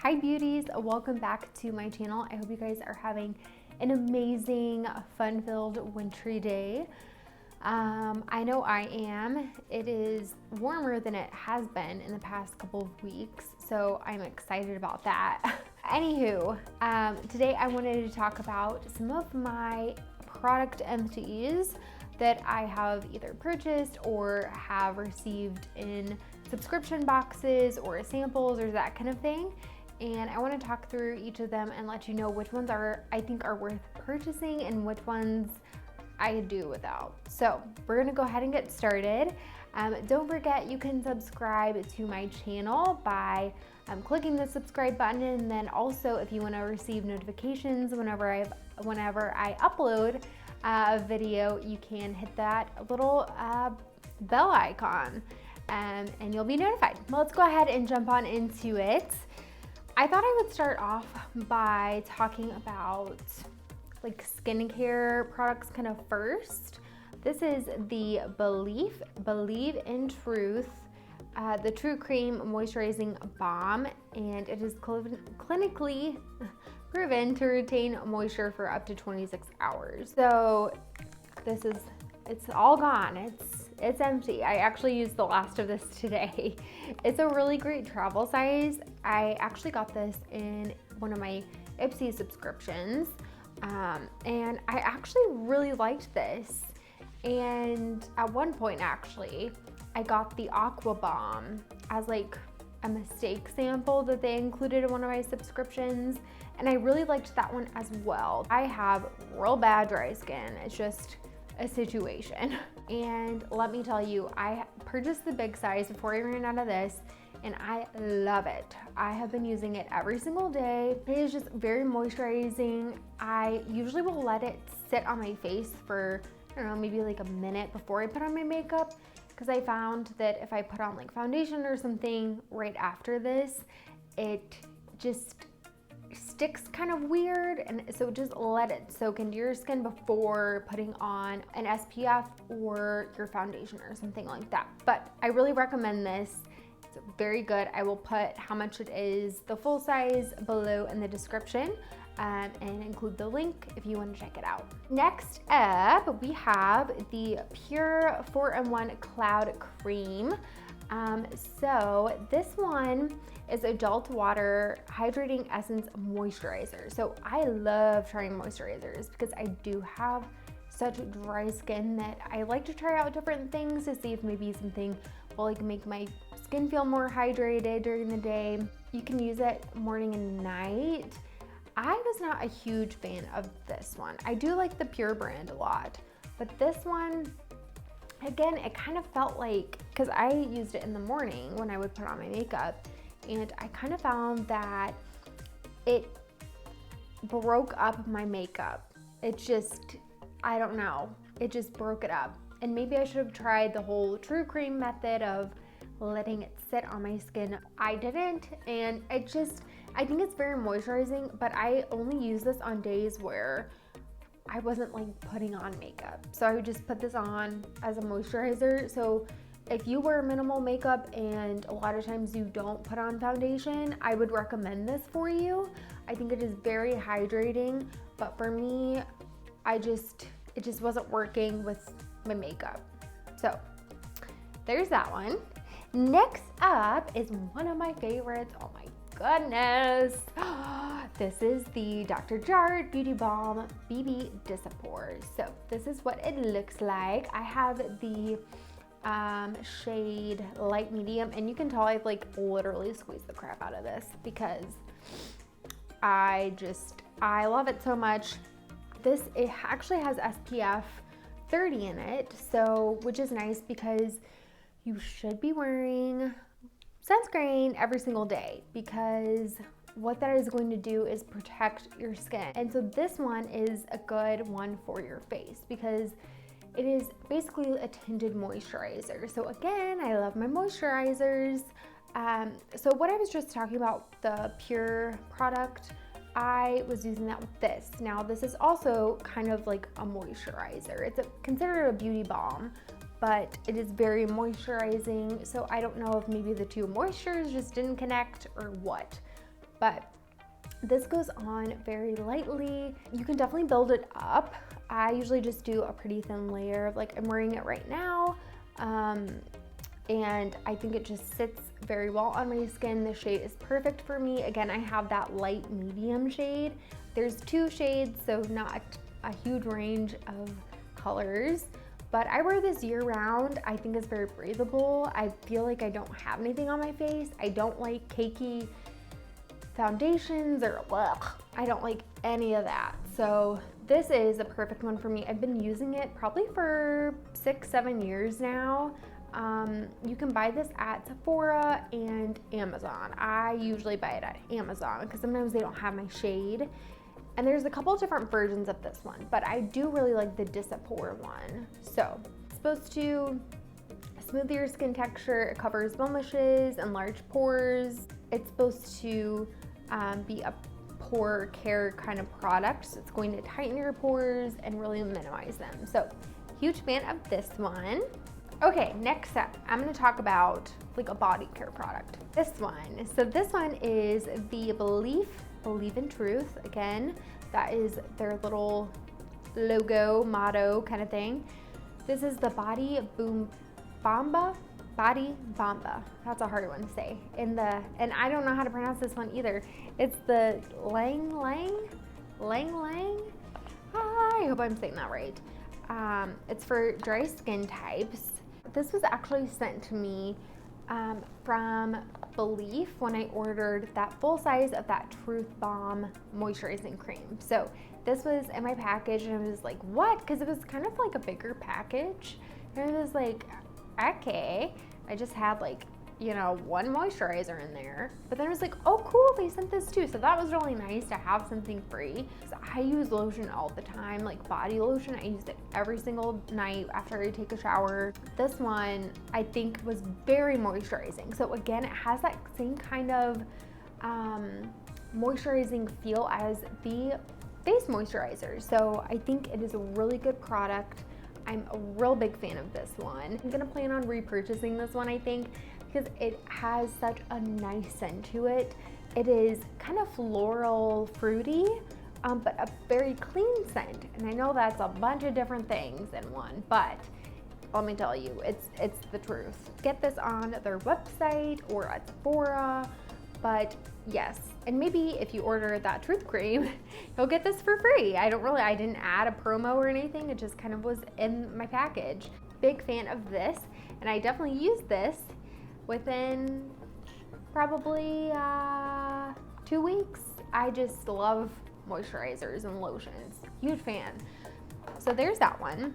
Hi beauties, welcome back to my channel. I hope you guys are having an amazing, fun-filled, wintry day. I know I am. It is warmer than it has been in the past couple of weeks, so I'm excited about that. Anywho, today I wanted to talk about some of my product empties that I have either purchased or have received in subscription boxes or samples or that kind of thing. And I want to talk through each of them and let you know which ones I think are worth purchasing and which ones I could do without. So we're gonna go ahead and get started. Don't forget you can subscribe to my channel by clicking the subscribe button, and then also if you want to receive notifications whenever I upload a video, you can hit that little bell icon and you'll be notified. Well, let's go ahead and jump on into it. I thought I would start off by talking about like skincare products kind of first. This is the Believe in Truth, the True Cream Moisturizing Balm, and it is clinically proven to retain moisture for up to 26 hours. So it's all gone. It's empty. I actually used the last of this today. It's a really great travel size. I actually got this in one of my Empties subscriptions, and I actually really liked this. And at one point, actually, I got the Aqua Bomb as like a mistake sample that they included in one of my subscriptions, and I really liked that one as well. I have real bad dry skin. It's just a situation. And let me tell you, I purchased the big size before I ran out of this, and I love it. I have been using it every single day. It is just very moisturizing. I usually will let it sit on my face for, I don't know, maybe like a minute before I put on my makeup, because I found that if I put on like foundation or something right after this, it just sticks kind of weird, and so just let it soak into your skin before putting on an SPF or your foundation or something like that. But I really recommend this. It's very good. I will put how much it is, the full size, below in the description, and include the link if you want to check it out. Next up, we have the Pure 4-in-1 Cloud Cream. So this one is Adult Water Hydrating Essence Moisturizer. So I love trying moisturizers because I do have such dry skin that I like to try out different things to see if maybe something will like make my skin feel more hydrated during the day. You can use it morning and night. I was not a huge fan of this one. I do like the Pure brand a lot, but this one, again, it kind of felt like, because I used it in the morning when I would put on my makeup, and I kind of found that it broke up my makeup. It just, I don't know, it just broke it up. And maybe I should have tried the whole True Cream method of letting it sit on my skin. I didn't, and it just, I think it's very moisturizing, but I only use this on days where I wasn't like putting on makeup. So I would just put this on as a moisturizer. So if you wear minimal makeup and a lot of times you don't put on foundation, I would recommend this for you. I think it is very hydrating, but for me, it just wasn't working with my makeup. So there's that one. Next up is one of my favorites. Oh my goodness. This is the Dr.Jart Beauty Balm BB Dissapore. So this is what it looks like. I have the shade light medium, and you can tell I've like literally squeezed the crap out of this because I love it so much. It actually has SPF 30 in it, so which is nice because you should be wearing sunscreen every single day, because what that is going to do is protect your skin. And so this one is a good one for your face because it is basically a tinted moisturizer. So again, I love my moisturizers. So what I was just talking about, the Pure product, I was using that with this. Now this is also kind of like a moisturizer. It's considered a beauty balm, but it is very moisturizing. So I don't know if maybe the two moistures just didn't connect or what, but this goes on very lightly. You can definitely build it up. I usually just do a pretty thin layer, like I'm wearing it right now. And I think it just sits very well on my skin. The shade is perfect for me. Again, I have that light medium shade. There's 2 shades, so not a huge range of colors, but I wear this year round. I think it's very breathable. I feel like I don't have anything on my face. I don't like cakey foundations or ugh, I don't like any of that. So this is a perfect one for me. I've been using it probably for 6-7 years now. You can buy this at Sephora and Amazon. I usually buy it at Amazon because sometimes they don't have my shade. And there's a couple of different versions of this one, but I do really like the Disappour one. So it's supposed to smooth your skin texture. It covers blemishes and large pores. It's supposed to be a pore care kind of product. So it's going to tighten your pores and really minimize them. So huge fan of this one. Okay, next up, I'm gonna talk about like a body care product. This one, so this one is the Believe in Truth. Again, that is their little logo, motto kind of thing. This is the Body Bomba. That's a hard one to say. And I don't know how to pronounce this one either. It's the Lang. I hope I'm saying that right. It's for dry skin types. This was actually sent to me from Belief when I ordered that full size of that Truth Bomb moisturizing cream. So this was in my package and I was like, what? Because it was kind of like a bigger package. And I was like, okay. I just had like, you know, one moisturizer in there. But then I was like, oh cool, they sent this too. So that was really nice to have something free. So I use lotion all the time, like body lotion. I use it every single night after I take a shower. This one I think was very moisturizing. So again, it has that same kind of moisturizing feel as the face moisturizer. So I think it is a really good product. I'm a real big fan of this one. I'm gonna plan on repurchasing this one, I think, because it has such a nice scent to it. It is kind of floral fruity, but a very clean scent. And I know that's a bunch of different things in one, but let me tell you, it's the truth. Get this on their website or at Sephora, but yes. And maybe if you order that Truth Cream, you'll get this for free. I didn't add a promo or anything. It just kind of was in my package. Big fan of this. And I definitely used this within probably 2 weeks. I just love moisturizers and lotions. Huge fan. So there's that one.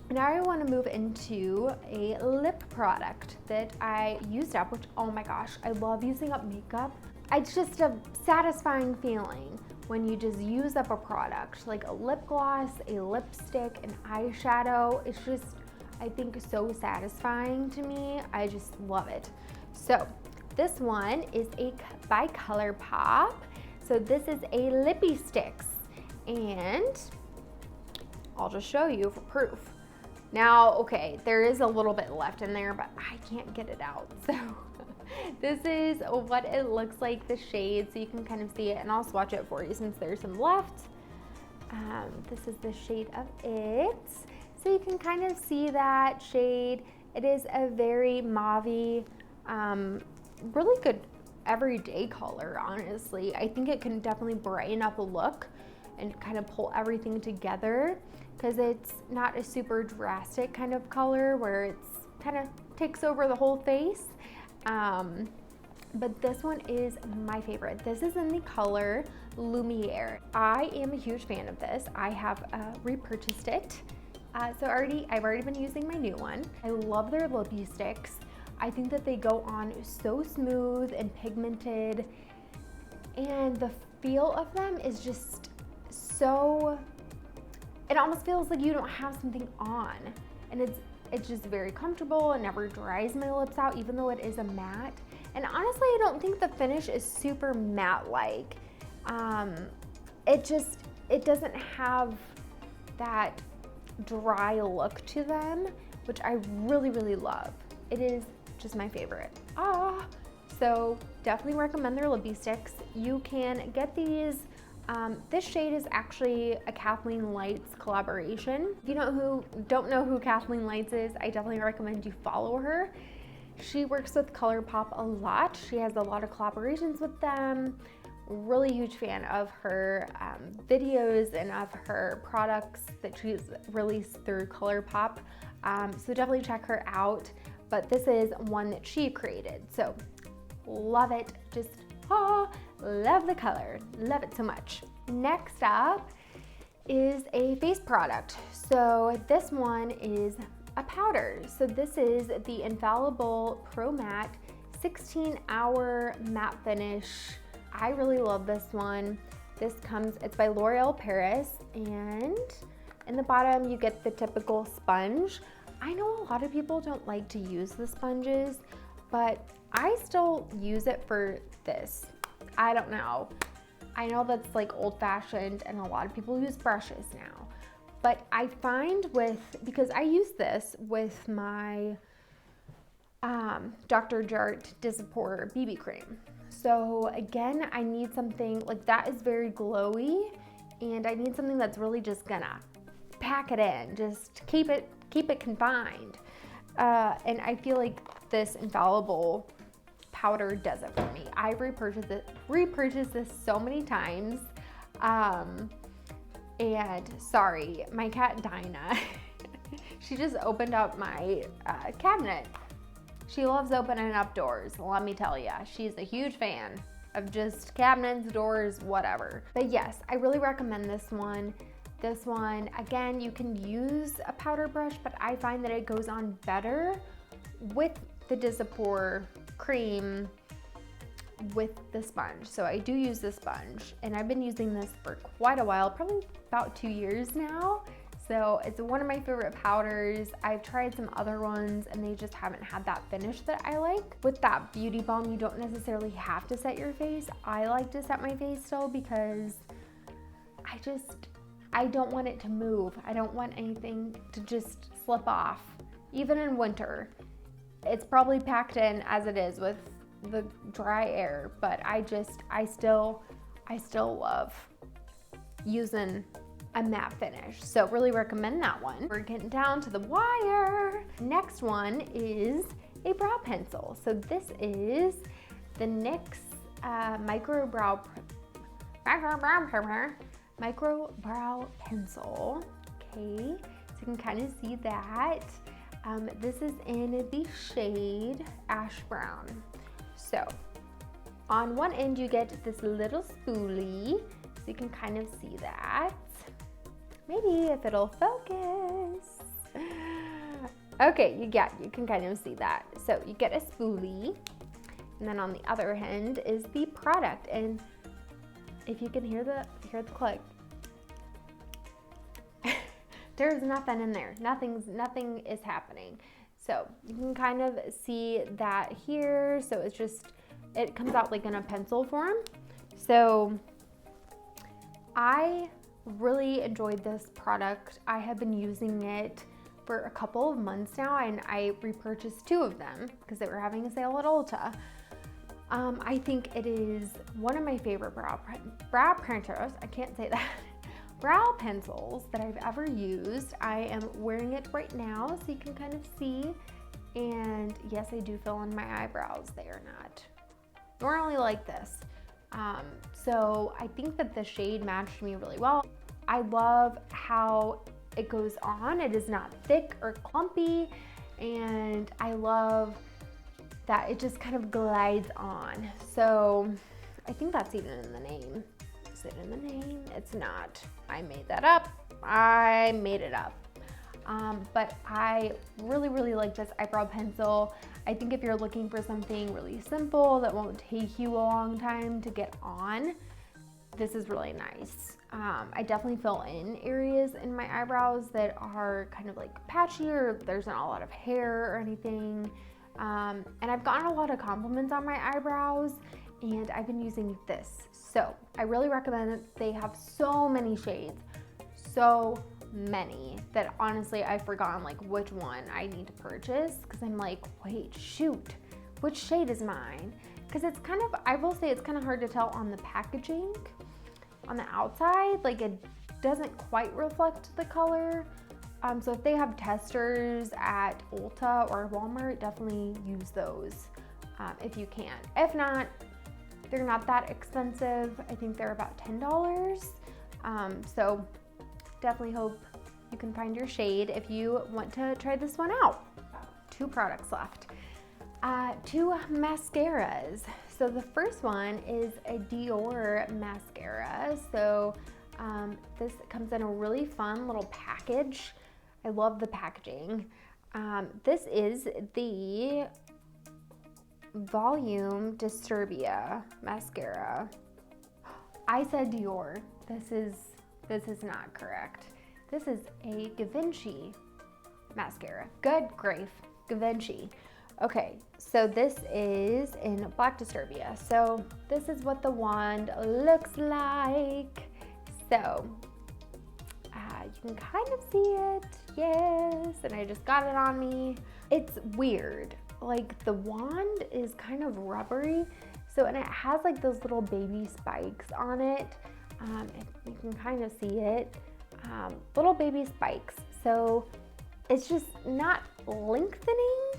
Now I want to move into a lip product that I used up, which, oh my gosh, I love using up makeup. It's just a satisfying feeling when you just use up a product, like a lip gloss, a lipstick, an eyeshadow. It's just, I think, so satisfying to me. I just love it. So this one is by ColourPop. So this is a lippy sticks, and I'll just show you for proof. Now, okay, there is a little bit left in there, but I can't get it out. So this is what it looks like, the shade, so you can kind of see it, and I'll swatch it for you since there's some left. This is the shade of it. So you can kind of see that shade. It is a very mauve-y, really good everyday color, honestly. I think it can definitely brighten up a look and kind of pull everything together, because it's not a super drastic kind of color where it's kind of takes over the whole face. But this one is my favorite. This is in the color Lumiere. I am a huge fan of this. I have repurchased it. So I've already been using my new one. I love their lippy sticks. I think that they go on so smooth and pigmented, and the feel of them is just so, it almost feels like you don't have something on, and it's just very comfortable. It never dries my lips out, even though it is a matte. And honestly, I don't think the finish is super matte-like. It doesn't have that dry look to them, which I really, really love. It is just my favorite. So definitely recommend their lippy sticks. You can get these. This shade is actually a Kathleen Lights collaboration. If you don't know who Kathleen Lights is, I definitely recommend you follow her. She works with ColourPop a lot. She has a lot of collaborations with them. Really huge fan of her videos and of her products that she's released through ColourPop. So definitely check her out. But this is one that she created. So love it. Just love the color. Love it so much. Next up is a face product. So this one is a powder. So this is the Infallible Pro Matte 16-hour matte finish. I really love this one. It's by L'Oreal Paris, and in the bottom you get the typical sponge. I know a lot of people don't like to use the sponges, but I still use it for this. I don't know. I know that's like old-fashioned and a lot of people use brushes now. But I find because I use this with my Dr.Jart Disappour BB cream. So again, I need something like that is very glowy, and I need something that's really just gonna pack it in, just keep it confined. And I feel like this Infallible powder does it for me. I repurchased this so many times. And sorry, my cat Dinah, she just opened up my cabinet. She loves opening up doors, let me tell you. She's a huge fan of just cabinets, doors, whatever. But yes, I really recommend this one. This one, again, you can use a powder brush, but I find that it goes on better with the Disappour cream with the sponge. So I do use the sponge, and I've been using this for quite a while, probably about 2 years now. So it's one of my favorite powders. I've tried some other ones and they just haven't had that finish that I like. With that beauty balm, you don't necessarily have to set your face. I like to set my face still because I don't want it to move. I don't want anything to just slip off. Even in winter, it's probably packed in as it is with the dry air, but I still love using a matte finish. So really recommend that one. We're getting down to the wire. Next one is a brow pencil. So this is the NYX micro brow pencil. Okay, so you can kind of see that. This is in the shade Ash Brown. So on one end you get this little spoolie, so you can kind of see that. Maybe if it'll focus. Okay, you can kind of see that. So you get a spoolie, and then on the other end is the product. And if you can hear the click, there's nothing in there. Nothing is happening. So you can kind of see that here. So it comes out like in a pencil form. So I really enjoyed this product. I have been using it for a couple of months now, and I repurchased 2 of them because they were having a sale at Ulta. I think it is one of my favorite brow printers. I can't say that. Brow pencils that I've ever used. I am wearing it right now, so you can kind of see. And yes, I do fill in my eyebrows. They are not normally like this. So I think that the shade matched me really well. I love how it goes on. It is not thick or clumpy, and I love that it just kind of glides on. So I think that's even in the name. Is it in the name? It's not. I made that up. I made it up. But I really like this eyebrow pencil. I think if you're looking for something really simple that won't take you a long time to get on, this is really nice. I definitely fill in areas in my eyebrows that are kind of like patchy, or there's not a lot of hair or anything. And I've gotten a lot of compliments on my eyebrows, and I've been using this. So I really recommend it. They have so many shades, so many, that honestly I've forgotten like which one I need to purchase, because I'm like, wait, shoot, which shade is mine? because it's kind of, I will say it's kind of hard to tell on the packaging, on the outside, like it doesn't quite reflect the color. So if they have testers at Ulta or Walmart, definitely use those if you can. If not, they're not that expensive. I think they're about $10. So definitely hope you can find your shade if you want to try this one out. 2 products left. 2 mascaras. So the first one is a Dior mascara. So this comes in a really fun little package. I love the packaging. This is the Volume Disturbia mascara. I said Dior. This is not correct. This is a Givenchy mascara. Good grief, Givenchy. Okay, so this is in Black Disturbia. So this is what the wand looks like. So you can kind of see it, yes, and I just got it on me. It's weird, like the wand is kind of rubbery, so, and it has like those little baby spikes on it. You can kind of see it, little baby spikes. So it's just not lengthening.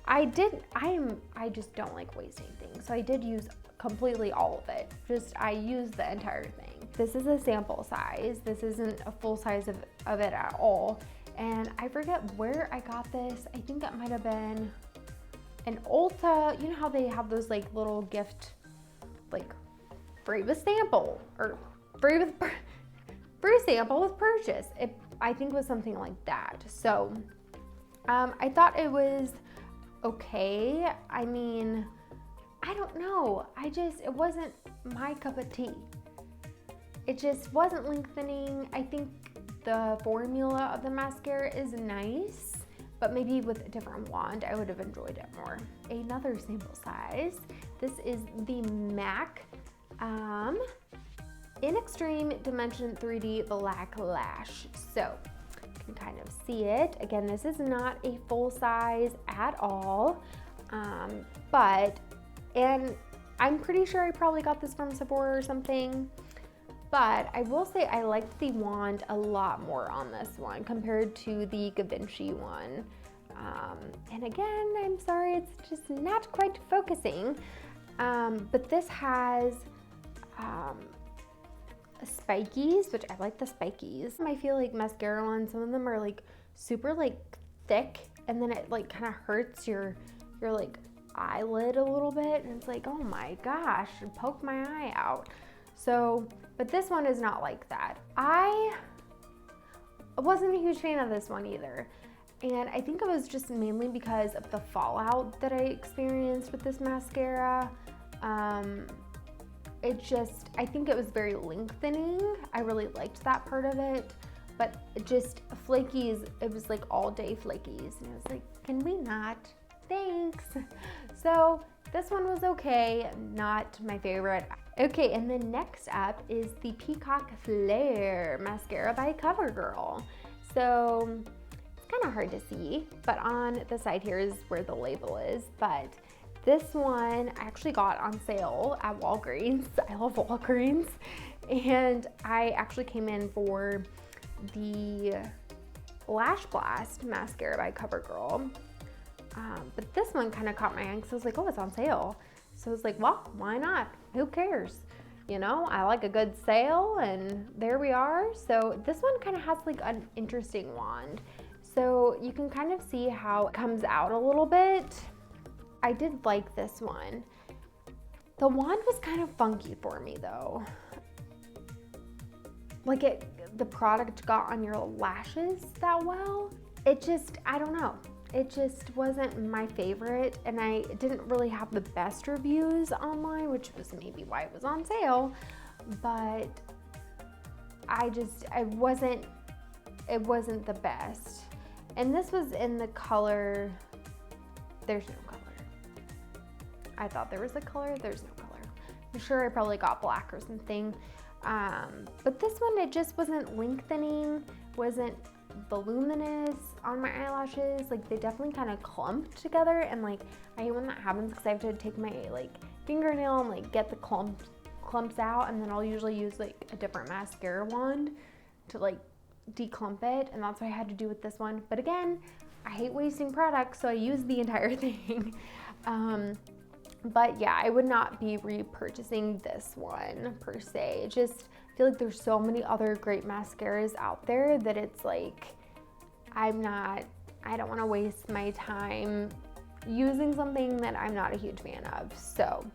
I just don't like wasting things. So I did use completely all of it. I used the entire thing. This is a sample size. This isn't a full size of it at all. And I forget where I got this. I think it might have been an Ulta. You know how they have those like little gift, like free with sample or free sample with purchase. I think it was something like that. So I thought it was okay. I mean, I don't know. It wasn't my cup of tea. It just wasn't lengthening. I think the formula of the mascara is nice, but maybe with a different wand, I would have enjoyed it more. Another sample size. This is the MAC in Extreme Dimension 3D Black Lash. So you can kind of see it. Again, this is not a full size at all, and I'm pretty sure I probably got this from Sephora or something. But I will say I liked the wand a lot more on this one compared to the Givenchy one. And again, I'm sorry, it's just not quite focusing. But this has spikies, which I like the spikies. I feel like mascara ones, some of them are like super like thick, and then it like kind of hurts your like eyelid a little bit, and it's like, oh my gosh, poke my eye out. So, but this one is not like that. I wasn't a huge fan of this one either. And I think it was just mainly because of the fallout that I experienced with this mascara. I think it was very lengthening. I really liked that part of it, but it just flakies, it was like all day flakies. And I was like, can we not? Thanks. So this one was okay, not my favorite. Okay, and then next up is the Peacock Flare Mascara by CoverGirl. So it's kind of hard to see, but on the side here is where the label is. But this one I actually got on sale at Walgreens. I love Walgreens. And I actually came in for the Lash Blast Mascara by CoverGirl. But this one kind of caught my eye because I was like, oh, it's on sale. So I was like, well, why not? Who cares? You know, I like a good sale, and there we are. So this one kind of has like an interesting wand. So you can kind of see how it comes out a little bit. I did like this one. The wand was kind of funky for me though. Like the product got on your lashes that well. I don't know. It just wasn't my favorite, and I didn't really have the best reviews online, which was maybe why it was on sale, but it wasn't the best. And this was in the color, there's no color. I thought there was a color, there's no color. I'm sure I probably got black or something. But this one, it just wasn't lengthening, wasn't voluminous on my eyelashes. Like they definitely kind of clump together, and like I hate when that happens because I have to take my like fingernail and like get the clumps out, and then I'll usually use like a different mascara wand to like declump it, and that's what I had to do with this one. But again, I hate wasting products, so I use the entire thing. But yeah, I would not be repurchasing this one per se. Just feel like there's so many other great mascaras out there that it's like I don't want to waste my time using something that I'm not a huge fan of. So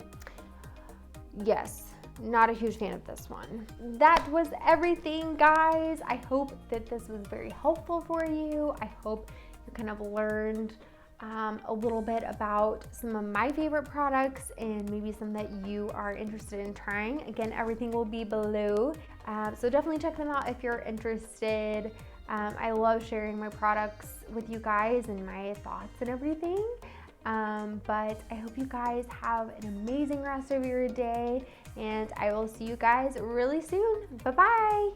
yes, not a huge fan of this one. That was everything, guys. I hope that this was very helpful for you. I hope you kind of learned a little bit about some of my favorite products and maybe some that you are interested in trying. Again, everything will be below, so definitely check them out if you're interested. I love sharing my products with you guys and my thoughts and everything. But I hope you guys have an amazing rest of your day, and I will see you guys really soon. Bye-bye.